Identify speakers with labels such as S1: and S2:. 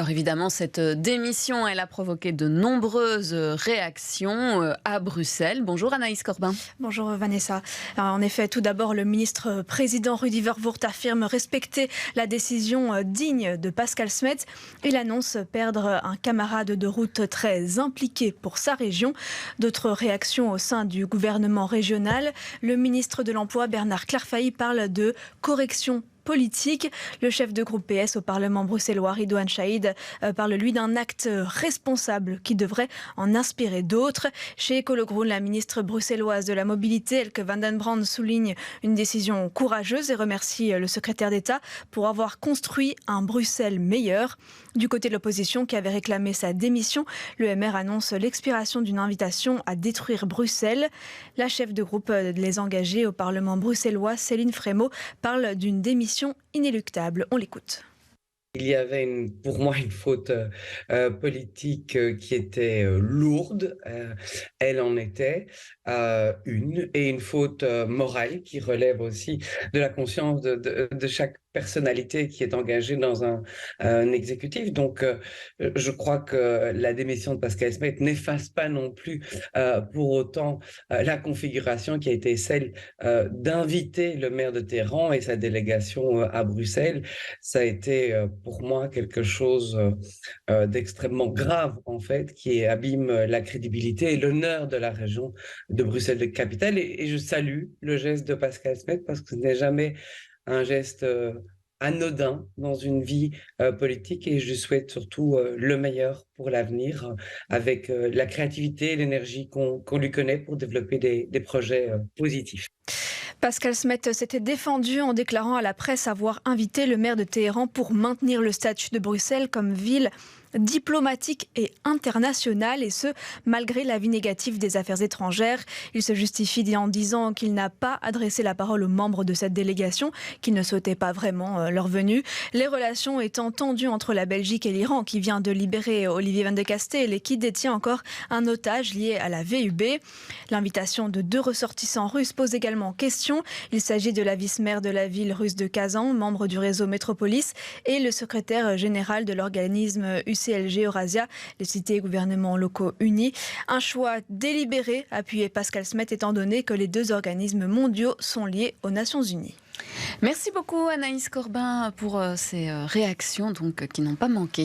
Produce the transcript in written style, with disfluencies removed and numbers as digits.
S1: Alors évidemment, cette démission, elle a provoqué de nombreuses réactions à Bruxelles. Bonjour Anaïs Corbin.
S2: Bonjour Vanessa. Alors, en effet, tout d'abord, le ministre-président Rudy Verwoerd affirme respecter la décision digne de Pascal Smet. Il annonce perdre un camarade de route très impliqué pour sa région. D'autres réactions au sein du gouvernement régional. Le ministre de l'Emploi, Bernard Clarfailly, parle de correction politique. Le chef de groupe PS au Parlement bruxellois, Ridouane Chaïd, parle lui d'un acte responsable qui devrait en inspirer d'autres. Chez Ecologroen, la ministre bruxelloise de la Mobilité, Elke van den Brand, souligne une décision courageuse et remercie le secrétaire d'État pour avoir construit un Bruxelles meilleur. Du côté de l'opposition qui avait réclamé sa démission, le MR annonce l'expiration d'une invitation à détruire Bruxelles. La chef de groupe Les Engagés au Parlement bruxellois, Céline Frémaux, parle d'une démission inéluctable. On l'écoute.
S3: Il y avait pour moi une faute politique qui était lourde, elle en était une, et une faute morale qui relève aussi de la conscience de chaque personnalité qui est engagée dans un exécutif. Donc je crois que la démission de Pascal Smet n'efface pas non plus pour autant la configuration qui a été celle d'inviter le maire de Téhéran et sa délégation à Bruxelles. Ça a été pour moi quelque chose d'extrêmement grave, en fait, qui abîme la crédibilité et l'honneur de la région de Bruxelles-Capitale. Et je salue le geste de Pascal Smet parce que ce n'est jamais un geste anodin dans une vie politique, et je souhaite surtout le meilleur pour l'avenir avec la créativité et l'énergie qu'on lui connaît pour développer des projets positifs.
S2: Pascal Smet s'était défendu en déclarant à la presse avoir invité le maire de Téhéran pour maintenir le statut de Bruxelles comme ville diplomatique et internationale, et ce, malgré l'avis négatif des affaires étrangères. Il se justifie en disant qu'il n'a pas adressé la parole aux membres de cette délégation, qui ne souhaitaient pas vraiment leur venue. Les relations étant tendues entre la Belgique et l'Iran, qui vient de libérer Olivier Van de Castell et qui détient encore un otage lié à la VUB. L'invitation de 2 ressortissants russes pose également question. Il s'agit de la vice-maire de la ville russe de Kazan, membre du réseau Métropolis, et le secrétaire général de l'organisme UCLG Eurasia, les cités et gouvernements locaux unis. Un choix délibéré, appuyé Pascal Smet, étant donné que les 2 organismes mondiaux sont liés aux Nations Unies.
S1: Merci beaucoup Anaïs Corbin pour ces réactions qui n'ont pas manqué.